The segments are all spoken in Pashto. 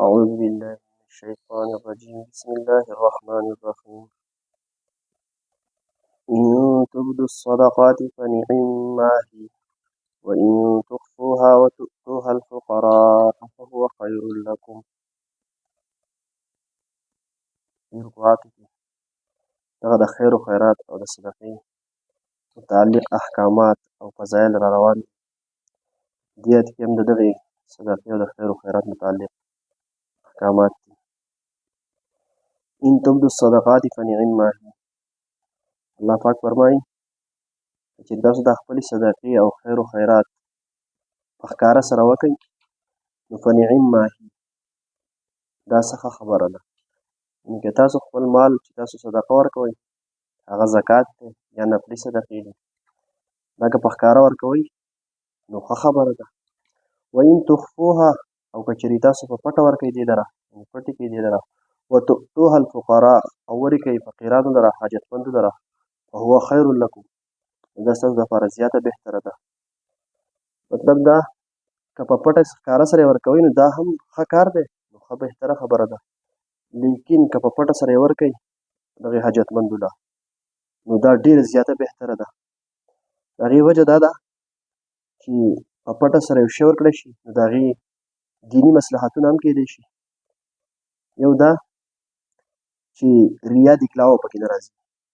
أعوذ بالله من الشيطان الرجيم بسم الله الرحمن الرحيم إن تبدوا الصدقات فنعما هي وإن تخفوها وتؤتوها الفقراء فهو خير لكم هذا خير وخيرات أو الصدقين متعلق أحكامات أو فضائل روان ديت كم دغي صدقين أو خير وخيرات متعلق أحكامات إن تبدوا الصدقات فنعما هي الله پاک فرمایي چې تاسو د خپل صدقې او خیر او خیرات په ښکاره سره وکړئ نو فنعما هي دا څه خبره ده یعنې که تاسو خپل مال چې تاسو صدقه ورکوئ هغه زکات دی یا نفلي صدقې دي دا که په ښکاره ورکوئ نو ښه خبره ده وان تخفوها او که چېرې تاسو په پټه ورکوئ دې لره یعنې پټې کړئ دې لره وتؤتوها الفقراء او ورکوئ فقیرانو لره حاجتمندو لره فهو خیر لکم دا ستاسو دپاره زیاته بهتره ده مطلب دا که په پټه ښکاره سره یې ورکوئ نو دا هم ښه کار دی نو ښه بهتره خبره ده لیکن که په پټه سره یې ورکوئ دغې حاجتمندو له نو دا ډېره زیاته بهتره ده د هغې وجه دا ده چې په پټه سره یو شی ورکړی شي نو د هغې دیني مصلحتونه هم کیدی شي یو دا چې ریا دکلاوه پکې نه راځي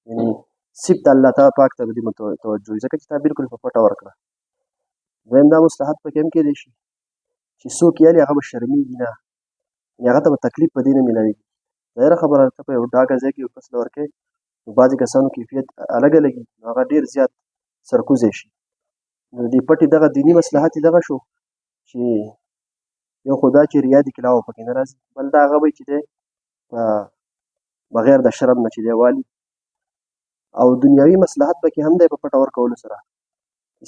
یعنې صرف د الله تعالی پاک ته به دې توجه وي ځکه چې تا بالکل په پټه ورکړه دویم دا مصلحت پکې هم کیدی شي چې څوک یالي هغه به شرمېږي نه یعنې هغه ته به تکلیف په دې نه میلاوېږي ظاهره خبره ده ته په یو ډاګه ځای کې یو کس له ورکوې نو بعضې کسانو کیفیت الګه لګي نو هغه ډېر زیات سرکوزی شي نو د دې پټې دغه دیني مصلحت یې دغه شو چې یو خو دا چې ریا دکلاوه پکې نه راځي بل دا هغه به چې دی په بغیر د شرم نه چې دی والي او دنیاوي مصلحت پکې هم دی په پټه ورکولو سره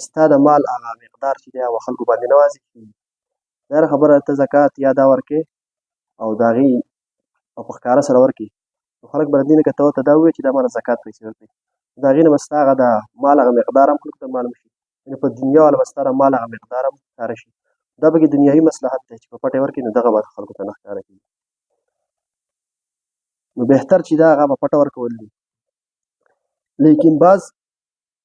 ستا د مال هغه مقدار چې دی هغه خلکو باندې نه واضح کېږي ظاهره خبره ته زکات یا دا ورکې او د هغې او په ښکاره سره ورکړي نو خلک به د دې نه که ته ورته دا ووایې چې دا ماله زکات پیسې ورکړي د هغې نه به ستا هغه د مال هغه مقدار هم خلکو ته معلوم شي یعنې په دنیا والا به ستا د مال هغه مقدار هم ښکاره شي دا پکې دنیاوي مصلحت دی چې په پټه یې ورکړي نو دغه به خلکو ته نه ښکاره کېږي نو بهتر چې دا هغه په پټه ورکول دي لیکن بعض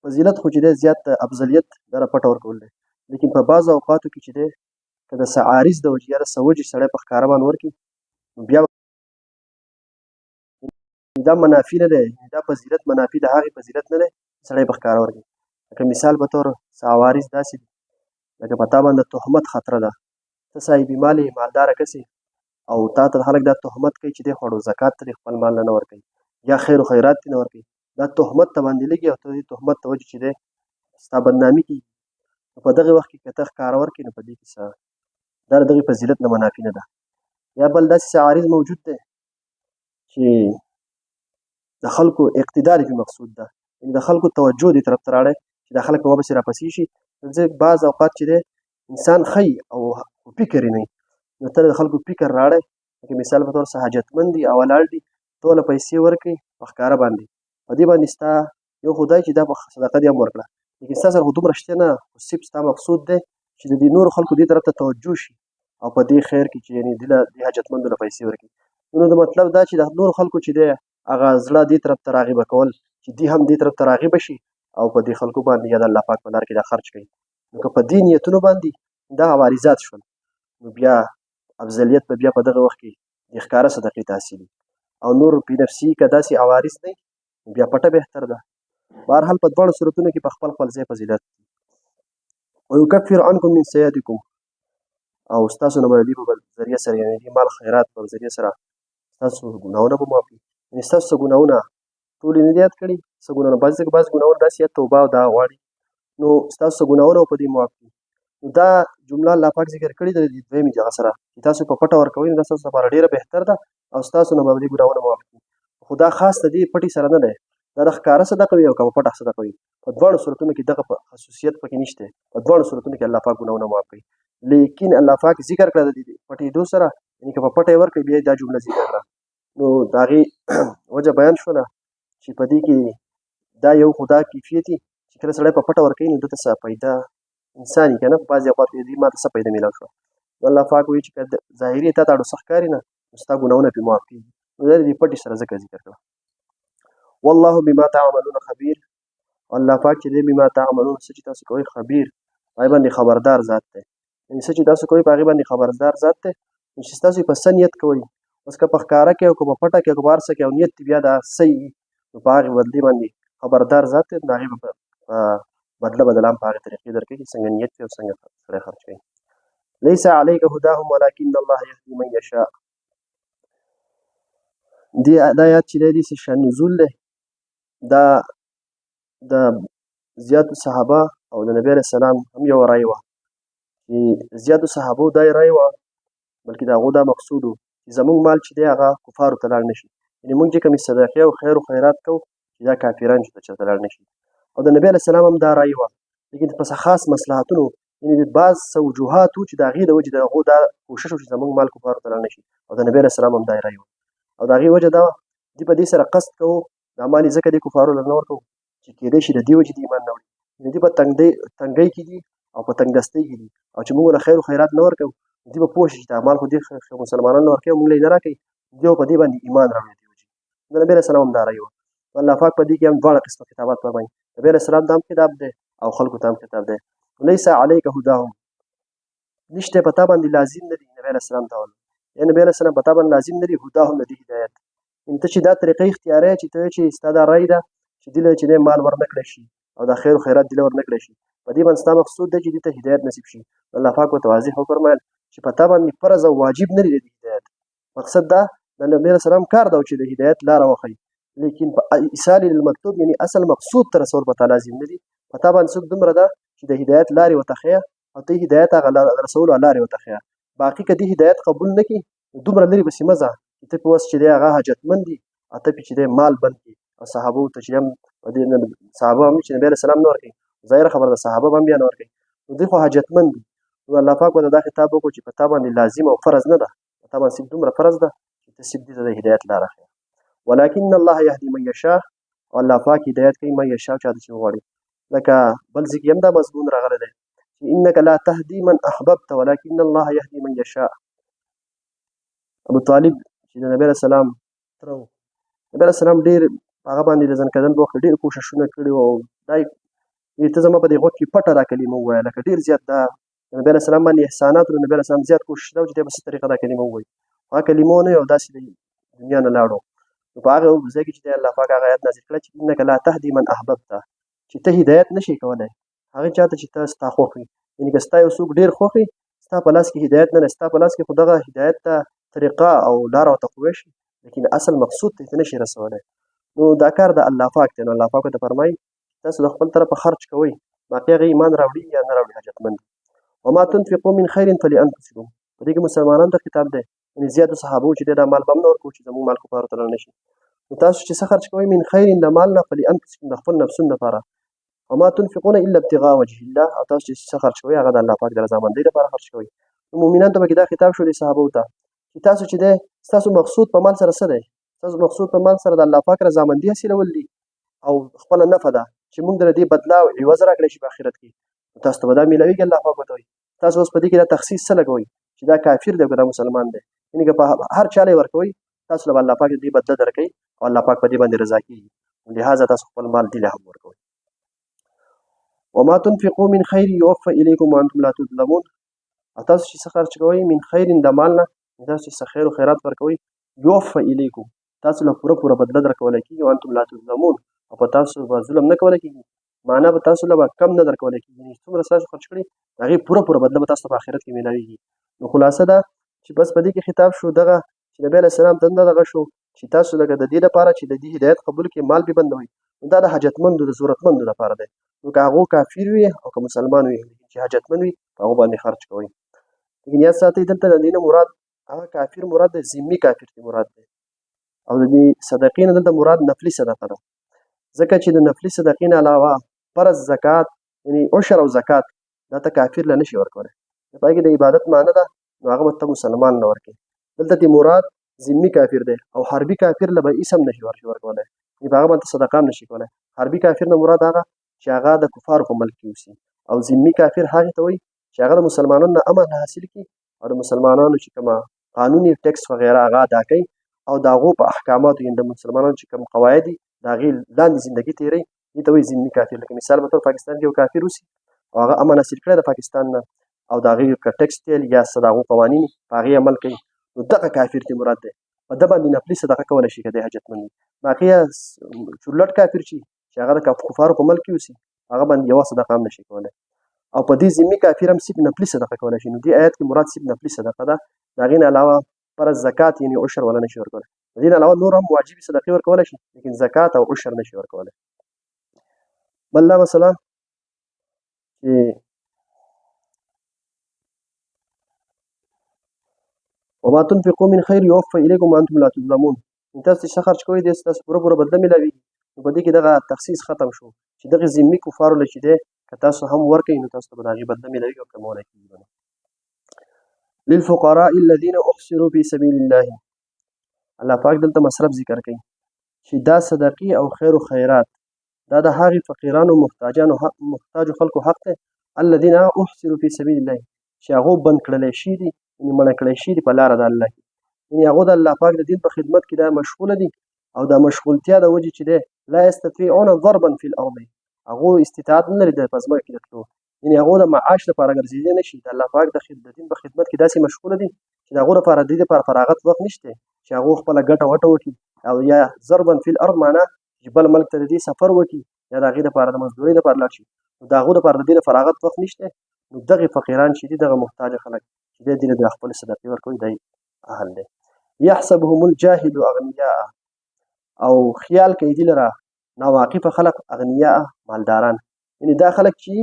فضیلت خو چې دی زیات افضلیت دا د پټه ورکول دی لیکن په بعضو اوقاتو کې چې دی که د څه عارض د وجې یا د څه وجې سړی په ښکاره باندې ورکړي نو بیا دا منافي نه دی دا فضیلت منافي د هغې فضیلت نه دی چې سړی په ښکاره ورکړي لکه مثال په طور څه عوارض داسې دي لکه په تا باندې تهمت خطره ده ته صاحب مال یې مالداره کس او تا ته خلک دا تهمت کوي چې دی خوړو زکات ته خپل مال نه ورکوي یا خیر و خیرات ته نه ورکوي دا تهمت ته باندې لګي او ته دې تهمت ته وجې چې دی ستا بدنامي کېږي نو په دغې وخت کې که ته ښکاره ورکړې نو په دې کې څه دا د دغې فضیلت نه منافي نه ده یا بل داسې څه عارض موجود دی چې د خلکو اقتدار پې مقصود ده یعنې د خلکو توجه دې طرف ته راړی چې دا خلک به ورپسې راپسې شي ځکه بعض اوقات چې دی انسان ښایي او فکر یې نه وي نو ته د خلکو فکر راړی لکه مثال په طور څه حاجتمند دي او ولاړ دي ته له پیسې ورکړې په ښکاره باندې په دې باندې ستا یو خو دا چې دا په صدقه دې هم ورکړه لیکن ستا سره خو دومره شته نه خو صرف ستا مقصود دی چې د دې نورو خلکو دې طرف ته توجه شي او په دې خیر کې چې یعنې دې حاجتمندو له پیسې ورکړي نو د مطلب دا چې د نورو خلکو چې دی هغه زړه دې طرف ته راغبه کول چې دوی هم دې طرف ته راغبه شي او په دې خلکو باندې یا د الله پاک په لار کې دا خرج کوي نو که په دې نیتونو باندې دا عوارضات شول نو بیا افضلیت به بیا په دغه وخت کې د ښکاره صدقې ته حاصلي او نور په نفسي که داسې عوارض نه بیا پټه بهتر ده بهرحال په دواړو صورتونو کې په خپل خپل ځای فضیلت ویکفر عنکم من سیئاتکم او ستاسو نه به د دې په ذریعه سره یعنې دې مال خیرات په ذریعه سره ستاسو ګناهونه به معاف کړي یعنې ستاسو څه ګناهونه ټول یې نه دي یاد کړي څه ګناهونه بعضې ګناهونه داسې یا توبه او دا غواړي نو ستاسو څه ګناهونه به په دې معاف کړي نو دا جمله الله پاک ذکر کړې ده د دویمې دغه سره چې تاسو په پټه ورکوئ نو دا ستاسو لپاره ډېره بهتر ده او ستاسو نه به دې ګناهونه معاف کړي خو دا خاص د دې پټې سره نه دی دا د ښکاره صدقه وي او که په پټه صدقه وي په دواړو صورتونو کې دغه خصوصیت پکې نشته په دواړو صورتونو کې الله پاک ګناهونه معاف کوي لیکن الله پاک ذکر کړه د دې پټېدو سره یعنې که په پټه یې ورکړئ بیا دا جمله ذکر کړه نو د هغې وجه بیان شوله چې په دې کې دا یو خو دا کیفیت وي چې کله سړی په پټه ورکوي نو ده ته څه پیدا انسان یي که نه په بعضې اوقات کې ما ته څه پیدا میلاو شوه الله پاک وایي چې که ظاهري تا ته اړو څه ښکاري نه نو ستا ګناهونه پرې معاف کېږي. نو دا دې پټې سره ځکه ذکر کړه. والله بما تعملون خبیر. الله پاک چې دی بما تعملون څه چې تاسو کوئ خبیر هغې باندې خبردار ذات دی. یعنې څه چې تاسو کوئ په هغې باندې خبردار ذات دی. نو چې تاسو په څه نیت کوئ اوس که په ښکاره کې او که په پټه کې او که په هر څه کې او نیت بیا دا صحیح وي نو په هغې بدلې باندې خبردار ذات دی. د هغې به بدله بدله هم په هغې طریقې درکوي چې څنګه نیت وي او څنګه سړی خرچ کوي. لیس علیک هداهم ولکن الله یهدي من یشاء. دا آیات چې دی داسې شان نزول دی. دا د زیاتو صحابه او د نبي علیه السلام هم یوه رایې وه چې زیاتو صحابو دا یې رایې وه بلکې د هغو دا مقصود و چې زموږ مال چې دی هغه کفارو ته لاړ نه شي. یعنې موږ چې کومې صدقې او خیر و خیرات کوو چې دا کافران چې چېرته لاړ نه شي. او د نبي علیه السلام هم دا رایې وه لیکن په خاص مصلحتونو یعنې بعض څه وجوهات وو چې د هغې د وجې د هغو دا کوشش و چې زموږ مال کفارو ته لاړ نه شي. او د نبي علیه السلام هم دا رایې وه او د هغې وجه دا وه دوی په دې سره قصد کوو دا مال یې ځکه دې کفارو له نه ورکوو چې کېدای شي د دې وجې د ایمان نه وړي. نو دوی په تنګۍ کې دي او په تنګدستۍ کې دي او چې موږ له خیر و خیرات نه ورکوو دوی به پوه شي چې دا مال خو دې مسلمانانو نه ورکوي او موږ له یې نه راکوي دوی به په دې باندې ایمان راوړي دې وجې. د نبي علیه السلام هم دا رایې وه. الله پاک په دې کې هم دواړه قسمه خطابات فرمایي. نبي علیه السلام ته هم خطاب دی او خلکو ته هم خطاب دی. لیس علیک هداهم نشته په تا باندې لازم نه دي نبي علیه السلام ته وایي یا نبي علیه السلام په تا باندې لازم نه دي هداهم د دې هدایت. ته چې دا طریقه اختیاروې چې ته چې ستا دا رایې ده چې دې له چې دی مال ورنه کړی شي او دا خیر و خیرات دې له ورنه کړی شي په دې باندې ستا مقصود دی چې دې ته هدایت نصیب شي. الله پاک ورته واضح وفرمایل چې په تا باندې فرض او واجب نه دی د هدایت. مقصد دا د نبي علیه السلام کار ده چې د هدایت لاره وښیي لیکن په ایصال للمکتوب یعنې اصل مقصود ته رسول په تا لازم نه دي. په تا باندې څوک دومره ده چې د هدایت لارې ورته ښیه او ته هدایت هغه رسولو لارې ورته ښیه. باقي که دې هدایت قبول نه کړي دومره لرې پسې مه ځه چې ته پې اوس چې دی هغه حاجتمند دي او ته پې چې دی مال بند کړي. او صحابو ته چې هم په دې صحابه هم چې نبي علیه السلام نه ورکوي ظاهره خبره ده صحابه به هم بیا نه ورکوي نو دوی خو حاجتمند دي. نو الله پاک ورته دا خطاب وکړو چې په تا باندې لازم او فرض نه ده په تا باندې صرف دومره فرض ده چې ته صرف دې ته د هدایت لاره ښیه. ولکن الله یهدي من یشاء او الله پاک هدایت کوي من یشاء چا ته چې وغواړي. لکه بل ځای کې هم دا مضمون راغلی دی چې انک لا تهدي من احببت ولکن الله یهدي من یشاء. ابو طالب چې د نبي علیه السلام تره و نبي علیه السلام ډېر هغه باندې د ځنکدن په وخت ډېر کوښښونه کړي وو او دا ته زما په دې غوږ کې پټه دا کلمه ووایه لکه ډېر زیات دا د نبي علیه السلام باندې احسانات د نبي علیه السلام زیات کوښښ دا و چې دی په څه طریقه دا کلمه ووایي. هغه کلمه ونه او داسې د دنیا نه لاړو. نو په هغه ځای کې چې دی الله پاک هغه آیات نازل کړه چې انک لا تهدي من احببته چې ته هدایت نشي کولی هغې چا ته چې ته ستا خوښ وي. یعنې که ستا یو څوک ډېر خوښ وي ستا په لاس کې هدایت نه دی ستا په لاس کې خو دغه هدایت ته طریقه او لاره ورته ښوی شي لیکن اصل مقصود ته یې نشي رسولی. نو دا کار د الله پاک دی. نو الله پاک ورته فرمایي تاسو د خپل طرفه خرچ کوئ باقي هغې ایمان راوړي یا نه راوړي حاجتمند دي. وما تنفقوا من خیر فلانفسکم په دې کې مسلمانانو ته خطاب دی یعنې زیاتو صحابو چې دی دا مال به هم نه ورکوو چې زموږ مال کفارو ته لاړ نه شي. نو تاسو چې څه خرچ کوئ من خیر د مال نه فلانفسکم د خپل نفسونو لپاره وما تنفقون الا ابتغاء وجه الله او تاسو چې څه خرچ کوئ هغه د الله پاک د رضامندۍ لپاره خرچ کوئ. نو مؤمنانو ته پکې دا خطاب شو د صحابو ته چې تاسو چې دی ستاسو مقصود په مال سره څه دی ستاسو مقصود په مال سره د الله پاک رضامندي حاصلول دي او خپله نفع ده چې موږ د دې بدله او عوض راکړی شي په آخرت کې تاسو ته به دا میلاویږي. الله پاک ورته وایي تاسو اوس په دې کې دا تخصیص څه لګوئ چې دا کافر دی او که دا مسلمان دی یعنې که په هر چا له یې ورکوئ تاسو له به الله پاک دې بدله درکوي او الله پاک په دې باندې رضا کېږي. لهذا تاسو خپل مال دې له هم ورکوئ. وما تنفقوا من خیر یوفى الیکم وانتم لا تظلمون او تاسو چې څه خرچ کوئ من خیر د مال نه تاسو چې څه خیر و خیرات ورکوئ یوفى الیکم تاسو له پوره پوره بدله درکولی کېږي وانتم لا تظلمون او په تاسو به ظلم نه کولی کېږي معنا به تاسو له به کم نه درکولی کېږي څومره تاسو خرچ کړي د هغې پوره پوره بدله به تاسو ته په آخرت کې میلاویږي. نو خلاصه ده چې بس په دې کې خطاب شو دغه چې نبي علیه السلام ته دغه شو چې تاسو لکه د دې لپاره چې د دې هدایت قبول کړي مال بې بندوئ نو دا د حاجتمندو د ضرورتمندو لپاره دی. نو که هغو کافر وي او که مسلمان وي چې حاجتمند وي په هغو باندې خرچ کوئ. لیکن یاد ساتئ دلته د دې نه مراد هغه کافر مراد دی ذمي کافر دی مراد دی او د دې صدقې نه دلته مراد نفلي صدقه ده ځکه چې د نفلي صدقې نه علاوه فرض زکات یعنې عشر او زکات دا ته کافر له نشي ورکولی په هغې کې د عبادت معنی ده نو هغه به ته مسلمان نه ورکوي. دلته دې مراد ذمي کافر دی او حربي کافر له به هېڅ هم نشي ورکولی یعنې په هغه باندې صدقه هم نشي کولی. حربي کافر نه مراد هغه چې هغه د کفارو په ملک کې اوسي او ذمي کافر هغې ته وایي چې هغه د مسلمانانو نه امن حاصل کړي او د مسلمانانو چې کومه قانوني ټیکس وغیره هغه ادا کوي او د هغو په احکاماتو یعنې د مسلمانانو چې کوم قواعد دي د هغې لاندې زندګي تېروي دې ته وایي ذمي کافر. لکه مثال په طور پاکستان کې یو کافر اوسي او هغه امن حاصل کړی د پاکستان نه او د هغې که ټیکس تیل یا څه د هغو قوانین په هغې عمل کوي نو دغه کافر ته مراد دی. په ده باندې نفلي صدقه کولی شي که دی حاجتمند وي. باقي چورلټ کافر چې هغه د کفارو په ملک کې اوسي هغه باندې یوه صدقه هم نشي کولی. او په دې ذمي کافر هم صرف نفلي صدقه کولی شي. نو دې آیت کې مراد صرف نفلي صدقه ده. د هغې نه علاوه فرض زکات یعنې عشر ولا نشي ورکولی. د دې نه علاوه نور هم واجبي صدقې ورکولی شي لیکن زکات او عشر نشي ورکولی. بل دا مسله چې وما تنفقوا من خیر یوفى الیکم وانتم لا تظلمون. تاسو چې څه خرج کوئ دې ستاسو پوره بدله میلاویږي. نو په دې کې دغه تخصیص ختم شو چې دغه ذمي کفارو له چې دی که تاسو هم ورکوئ نو تاسو ته به د هغې بدله میلاویږي او کمولی کېږي به نه. للفقراء الذين احصروا في سبيل الله. الله پاک دلته مصرف ذکر کوي چې دا صدقې او خیر و خیرات دا د هغې فقیرانو محتاجو خلکو حق دی. الذين احصروا في سبيل الله چې هغو بند کړلی شي دي یعنې مړه کړی شي دي په لاره د الله کې. یعنې هغو د الله پاک د دین په خدمت کې دا مشغوله دي او دا مشغولتیا د وجې چې دی لا یستطیعون ضربا فی الارض هغو استطاعت نه لري د په ځمکه کې د تلو. یعنې هغو د معاش لپاره ګرځېدلی نه شي. د الله پاک د دین په خدمت کې داسې مشغوله دي چې د هغو لپاره د دې لپاره فراغت وخت نشته چې هغو خپله ګټه وټه وکړي او یا ضربا فی الارض معنا چې بل ملک ته د دې سفر وکړي یا د هغې لپاره د مزدورۍ لپاره لاړ شي. نو د هغو لپاره د دې فراغت وخت نشته. نو دغې فقیران چې دي دغه محتاجه خلک چې دی دې له د خپلې صدقې ورکوي دی اهل دی. یحسبهم الجاهل اغنیاء او خیال کوي دې لره ناواقفه خلک اغنیاء مالداران. یعنې دا خلک چې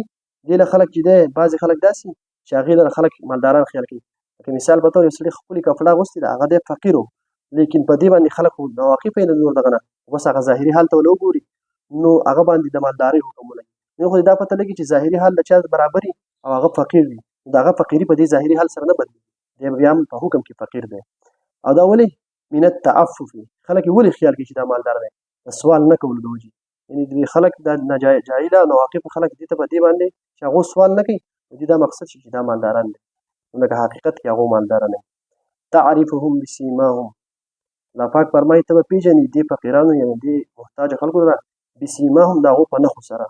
دې له خلک چې دی بعضې خلک داسې چې هغې لره خلک مالداران خیال کوي. لکه مثال په طور یو سړي ښکلې کپړه اغوستې ده هغه دی فقیر و لیکن په دې باندې خلک خو ناواقفه یې نور دغه نه بس هغه ظاهري حال ته ولې وګوري نو هغه باندې د مالدارۍ حکم ولګي. نو خو دا پته لګي چې ظاهري حال د چا برابر وي او هغه فقیر وي نو د هغه فقیري په دې ظاهري حال سره نه بدلېږي دی بیا هم په حکم کې فقیر دی. او دا ولې من التعفف خلک یې ولې خیال کوي چې دا مالدار دی د سوال نه کولو د وجې. یعنې د خلک دا جاهله ناواقفه خلک دې ته په دې باندې چې هغو سوال نه کوي نو دې دا مقصد شي چې دا مالداران دي نو لکه حقیقت کې هغو مالداره نه وي. تعرفهم بسیماهم الله پاک فرمایي ته به پېژنې دې فقیرانو یعنې دې محتاجه خلکو لره بسیماهم د هغو په نښو سره.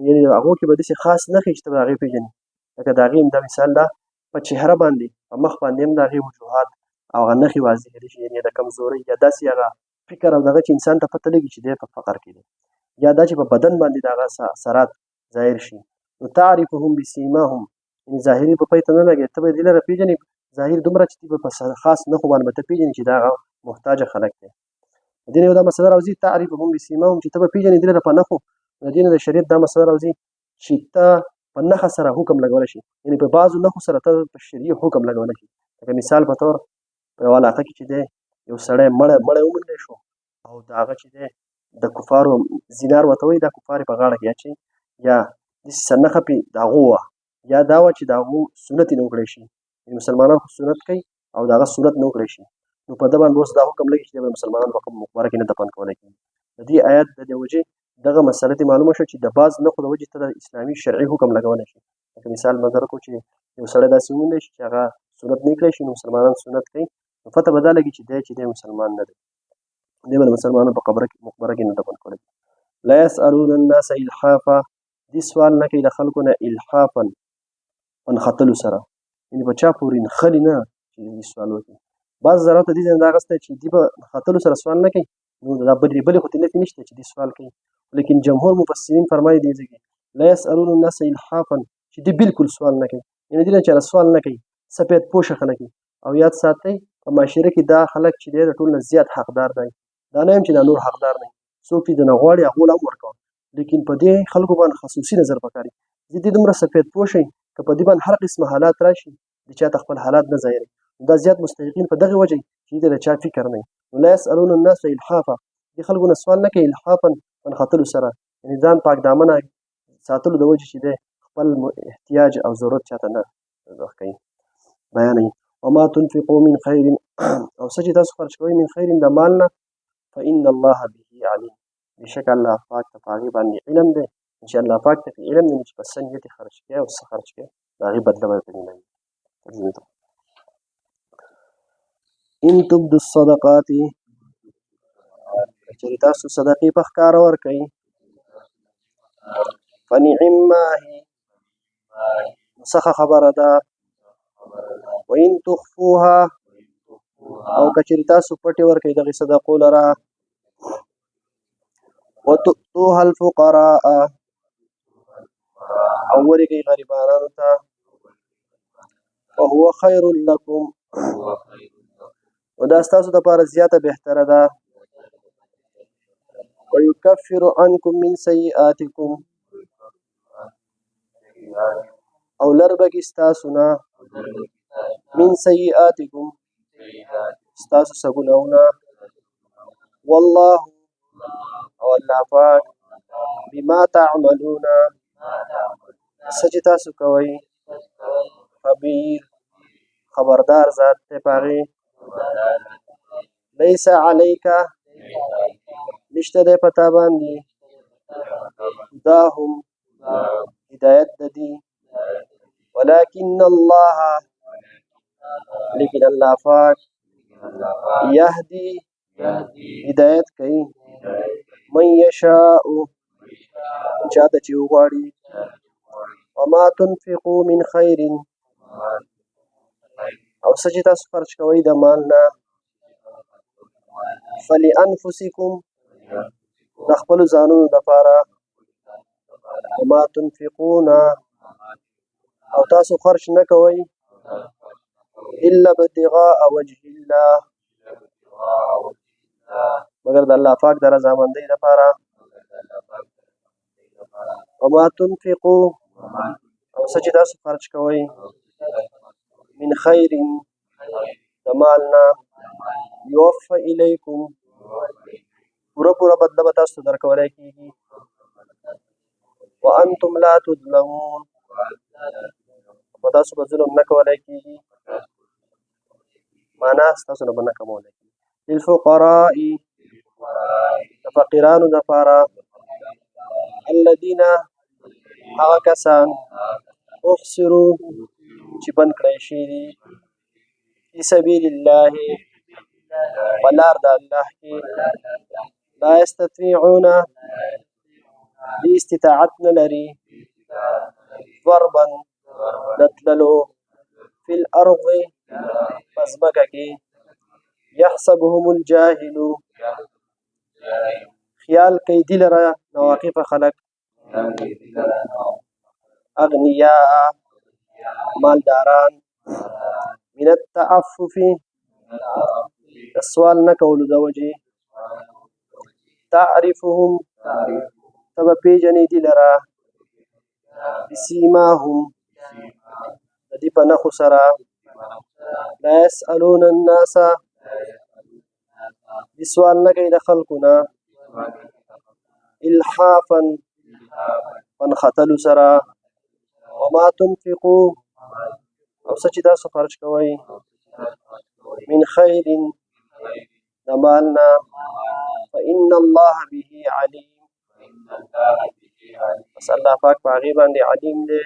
یعنې هغو کې به داسې خاص نښې چې ته به هغې پېژنې لکه د هغې دا مثال ده په چهره باندې په مخ باندې هم د هغې وجوهات او هغه نښې واضحې دي یعنې د کمزورۍ یا داسې هغه فکر او دغه چې انسان ته پته لګي چې دی په فقر کې دی یا دا چې په بدن باندې د هغه اثرات ظاهر شي. نو تعرفهم بسیماهم یعنې ظاهري په پی ته نه لګي ته به دې لره پېژنې ظاهر دومره چې په خاص نښو باندې به ته پېژنې چې دا هغه محتاجه خلک دی. د دې نه یو دا مسله راوځي تعرفهم بسیماهم چې ته به پېژنې دې لره په نښو. د دې نه د شریعت دا مسله راوځي چې ته په نښه سره حکم لګولی شي یعنې په بعضو نښو سره ته په شرعي حکم لګولی شي. لکه مثال په طور په یوه علاقه کې چې دی یو سړی مړی وموندلی شو او د هغه چې دی د کفارو زینار ورته وایي دا کفار یې په غاړه کې اچوي یا داسې څه نښه پرې د هغو وه یا دا وه چې د هغو سنت یې نه وکړی شي. مسلمانان خو سنت کوي او د هغه سنت نه وکړی شي نو په ده باندې اوس دا حکم لګي چې د مسلمانانو په مقبره کې نه دفن کولی کېږي. د دې آیت د دې وجې دغه مسله دې معلومه شوه چې د بعض نښو د وجې ته د اسلامي شرعي حکم لګولی شي. لکه مثال به درکړو چې یو سړی داسې وموندی شي چې هغه سنت نه کړی شي نو مسلمانان سنت کوي نو پته به دا لګي چې دی مسلمان نه دی دی به د مسلمانانو په مقبره کې نه دفن کولی کېږي. لا یسألون الناس الحافا دې سوال نه کوي د خلکو نه الحافا په نښتلو سره یعنې په چا پورې نښلي نه چې دې سوال وکړي. بعض ضرورت دې ځای دا اخیستی چې دې په نښتلو سره سوال نه کوي نو دا بلې خو ته نفي نشته چې دې سوال کوي لیکن جمهور مفسرین فرمایي دې ځای کې لا یسألون الناس الحافا چې دې بالکل سوال نه کوي یعنې دې نه چېرې سوال نه کوي سفید پوشه خلک او یاد ساتئ په معاشره کې دا خلک چې دی د ټول نه زیات حقدار دی. دا نه یم چې دا نور حقدار نه وي څوک چې د نه غواړي هغو له هم ورکوه لیکن په دې خلکو باندې خصوصي نظر پکار وي. دې دومره سفید پوشه وي که په دې باندې هر قسمه حالات راشي د چا ته خپل حالات نه ظاهروي دا زیات مستحقین په دغې وجه چې دې د چا فکر نه وي. نو لا یسألون الناس الحافا دې خلکو نه سوال نه کوي الحافا په نښتلو سره یعنې ځان پاک دامنه ساتلو د وجې چې دی خپل احتیاج او ضرورت چاته نه کوي بیانوي. وما تنفقوا من خیر او څه چې تاسو خرج کوئ من خیر د مال نه فإن الله به علیم بېشکه الله پاک ته په هغې باندې علم دی چې الله پاک ته علم دی چې په څه نیت یې خرج کړئ او څه خرج کړئ د هغې بدله به درته میلاوي. ان تبدو الصدقات چې تاسو صدقې په ښکاره ورکئ فنعما هي څخه خبره ده وان تخفوها او کچری تاسو پټې ورکئ دغه صدقو لره وتؤتوها الفقراء او ورکئ غریبانو ته وهو خير لكم ودا ستاسو دپاره زیاته بهتره ده ويكفر عنكم من سيئاتكم او لربك استاسنا من سيئاتكم استاسو سګونهونه والله او الله پاک بما تعملون سچ تاسو کوئ خبیر خبردار ذات ته پاغي ليس عليك نشته ده پتا باندې هداهم هدایت ددي ولكن الله لیکن الله پاک يهدي هدایت کوي من يشاء چاته چې وغواړي وما تنفقوا من خير او څه چې تاسو خرج کوئ د مال نه فلانفسکم د خپلو ځانونو دپاره وما تنفقون او تاسو خرج نه کوئ الا ابتغاء وجه الله مگر د الله پاک د رضامندۍ دپاره وما تنفقوا او څه چې تاسو خرج کوئ من خیر د مال نه یوفى الیکم پوره پوره بدله به تاسو ته درکولی کېږي وانتم لا تظلمون په تاسو به ظلم نه کولی کېږي معنا ستاسو نه به نه کمولی کېږي للفقراء د فقیرانو دپاره الذین هغه کسان احصروا چې بند کړی شوي دي فی سبیل الله په لار د الله کې لا یستطیعون دې استطاعت نه لري ضربا د تللو فی الارض په ځمکه کې یحسبهم الجاهل خیال کوي دې لره نواقفه خلک اغنیاء مالداران من التعفف سوال نه کولو د وجې تعرفهم ته به پېژنې دې لره بسیماهم د دې په نښو سره لا یسألون الناس دې سوال نه کوي د خلکو نه الحافا پنختلو سره وما تنفقوا او څه چې تاسو خرج کوئ من خیر د مال نه فإن الله به علیم پس الله پاک په هغې باندې علیم دی